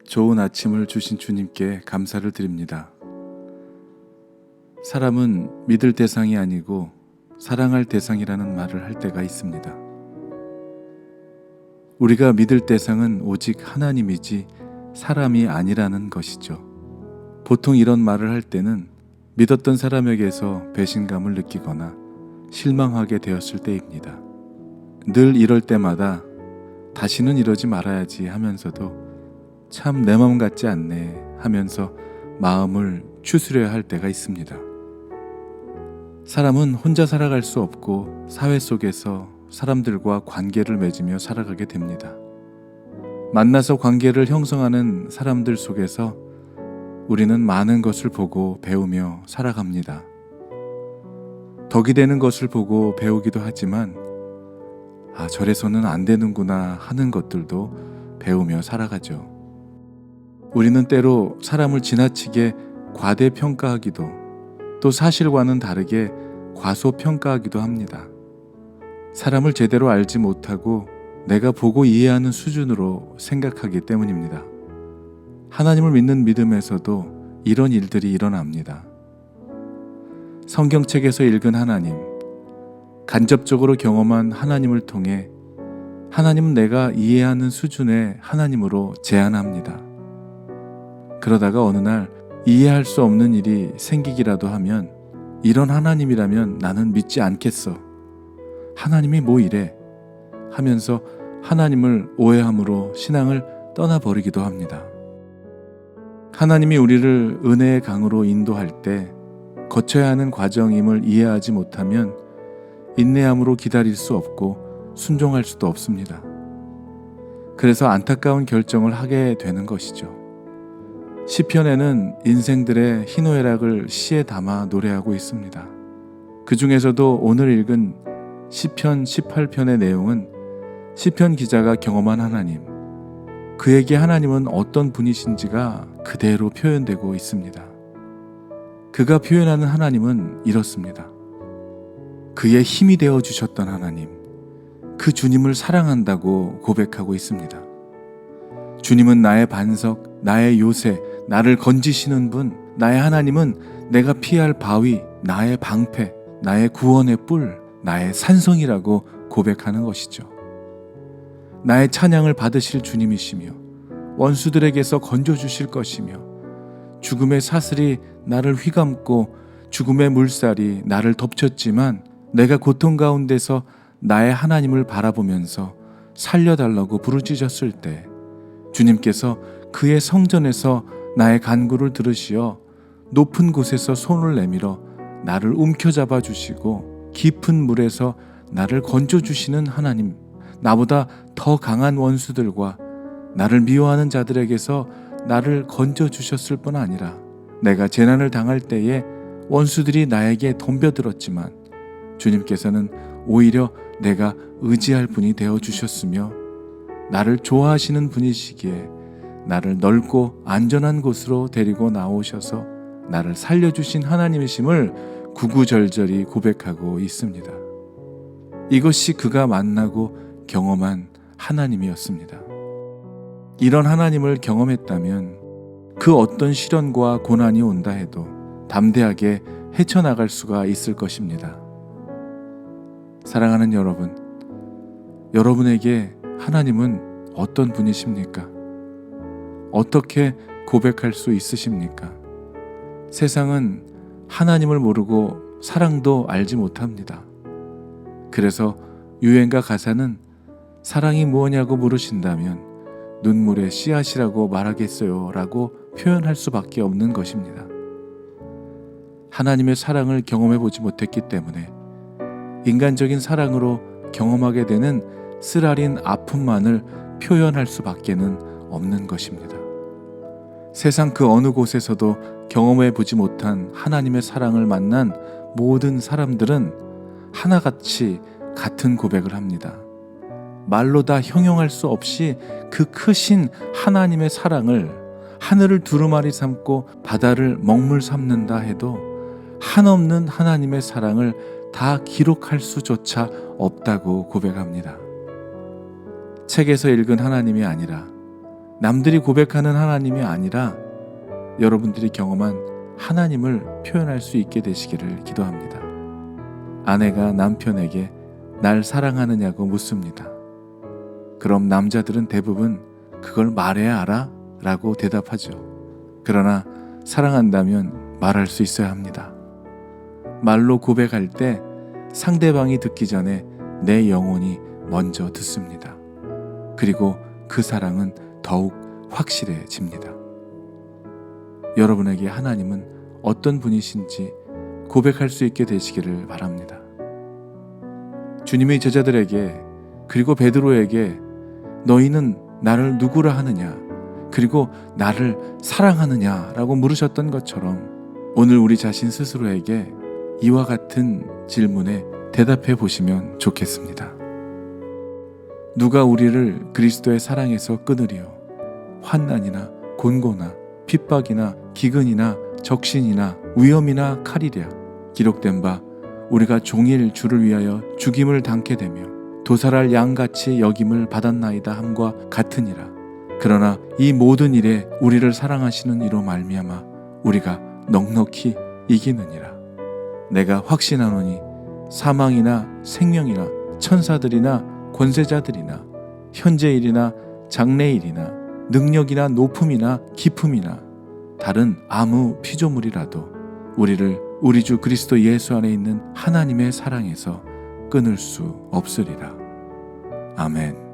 좋은 아침을 주신 주님께 감사를 드립니다. 사람은 믿을 대상이 아니고 사랑할 대상이라는 말을 할 때가 있습니다. 우리가 믿을 대상은 오직 하나님이지 사람이 아니라는 것이죠. 보통 이런 말을 할 때는 믿었던 사람에게서 배신감을 느끼거나 실망하게 되었을 때입니다. 늘 이럴 때마다 다시는 이러지 말아야지 하면서도 참 내 마음 같지 않네 하면서 마음을 추스려야 할 때가 있습니다. 사람은 혼자 살아갈 수 없고 사회 속에서 사람들과 관계를 맺으며 살아가게 됩니다. 만나서 관계를 형성하는 사람들 속에서 우리는 많은 것을 보고 배우며 살아갑니다. 덕이 되는 것을 보고 배우기도 하지만 저래서는 안 되는구나 하는 것들도 배우며 살아가죠. 우리는 때로 사람을 지나치게 과대평가하기도 또 사실과는 다르게 과소평가하기도 합니다. 사람을 제대로 알지 못하고 내가 보고 이해하는 수준으로 생각하기 때문입니다. 하나님을 믿는 믿음에서도 이런 일들이 일어납니다. 성경책에서 읽은 하나님, 간접적으로 경험한 하나님을 통해 하나님은 내가 이해하는 수준의 하나님으로 제안합니다. 그러다가 어느 날 이해할 수 없는 일이 생기기라도 하면 이런 하나님이라면 나는 믿지 않겠어. 하나님이 뭐 이래? 하면서 하나님을 오해함으로 신앙을 떠나버리기도 합니다. 하나님이 우리를 은혜의 강으로 인도할 때 거쳐야 하는 과정임을 이해하지 못하면 인내함으로 기다릴 수 없고 순종할 수도 없습니다. 그래서 안타까운 결정을 하게 되는 것이죠. 시편에는 인생들의 희노애락을 시에 담아 노래하고 있습니다. 그 중에서도 오늘 읽은 시편 18편의 내용은 시편 기자가 경험한 하나님, 그에게 하나님은 어떤 분이신지가 그대로 표현되고 있습니다. 그가 표현하는 하나님은 이렇습니다. 그의 힘이 되어 주셨던 하나님, 그 주님을 사랑한다고 고백하고 있습니다. 주님은 나의 반석, 나의 요새, 나를 건지시는 분, 나의 하나님은 내가 피할 바위, 나의 방패, 나의 구원의 뿔, 나의 산성이라고 고백하는 것이죠. 나의 찬양을 받으실 주님이시며 원수들에게서 건져주실 것이며 죽음의 사슬이 나를 휘감고 죽음의 물살이 나를 덮쳤지만 내가 고통 가운데서 나의 하나님을 바라보면서 살려달라고 부르짖었을 때 주님께서 그의 성전에서 나의 간구를 들으시어 높은 곳에서 손을 내밀어 나를 움켜잡아 주시고 깊은 물에서 나를 건져주시는 하나님, 나보다 더 강한 원수들과 나를 미워하는 자들에게서 나를 건져주셨을 뿐 아니라 내가 재난을 당할 때에 원수들이 나에게 덤벼들었지만 주님께서는 오히려 내가 의지할 분이 되어주셨으며 나를 좋아하시는 분이시기에 나를 넓고 안전한 곳으로 데리고 나오셔서 나를 살려주신 하나님이심을 구구절절히 고백하고 있습니다. 이것이 그가 만나고 경험한 하나님이었습니다. 이런 하나님을 경험했다면 그 어떤 시련과 고난이 온다 해도 담대하게 헤쳐나갈 수가 있을 것입니다. 사랑하는 여러분, 여러분에게 하나님은 어떤 분이십니까? 어떻게 고백할 수 있으십니까? 세상은 하나님을 모르고 사랑도 알지 못합니다. 그래서 유행가 가사는 사랑이 무엇냐고 물으신다면 눈물의 씨앗이라고 말하겠어요 라고 표현할 수밖에 없는 것입니다. 하나님의 사랑을 경험해 보지 못했기 때문에 인간적인 사랑으로 경험하게 되는 쓰라린 아픔만을 표현할 수밖에는 없는 것입니다. 세상 그 어느 곳에서도 경험해 보지 못한 하나님의 사랑을 만난 모든 사람들은 하나같이 같은 고백을 합니다. 말로 다 형용할 수 없이 그 크신 하나님의 사랑을 하늘을 두루마리 삼고 바다를 먹물 삼는다 해도 한없는 하나님의 사랑을 다 기록할 수조차 없다고 고백합니다. 책에서 읽은 하나님이 아니라 남들이 고백하는 하나님이 아니라 여러분들이 경험한 하나님을 표현할 수 있게 되시기를 기도합니다. 아내가 남편에게 날 사랑하느냐고 묻습니다. 그럼 남자들은 대부분 그걸 말해야 알아? 라고 대답하죠. 그러나 사랑한다면 말할 수 있어야 합니다. 말로 고백할 때 상대방이 듣기 전에 내 영혼이 먼저 듣습니다. 그리고 그 사랑은 더욱 확실해집니다. 여러분에게 하나님은 어떤 분이신지 고백할 수 있게 되시기를 바랍니다. 주님의 제자들에게 그리고 베드로에게 너희는 나를 누구라 하느냐 그리고 나를 사랑하느냐라고 물으셨던 것처럼 오늘 우리 자신 스스로에게 이와 같은 질문에 대답해 보시면 좋겠습니다. 누가 우리를 그리스도의 사랑에서 끊으리요? 환난이나 곤고나 핍박이나 기근이나 적신이나 위험이나 칼이랴. 기록된 바 우리가 종일 주를 위하여 죽임을 당케 되며 도살할 양같이 여김을 받았나이다 함과 같으니라. 그러나 이 모든 일에 우리를 사랑하시는 이로 말미암아 우리가 넉넉히 이기느니라. 내가 확신하노니 사망이나 생명이나 천사들이나 권세자들이나 현재일이나 장래일이나 능력이나 높음이나 깊음이나 다른 아무 피조물이라도 우리를 우리 주 그리스도 예수 안에 있는 하나님의 사랑에서 끊을 수 없으리라. 아멘.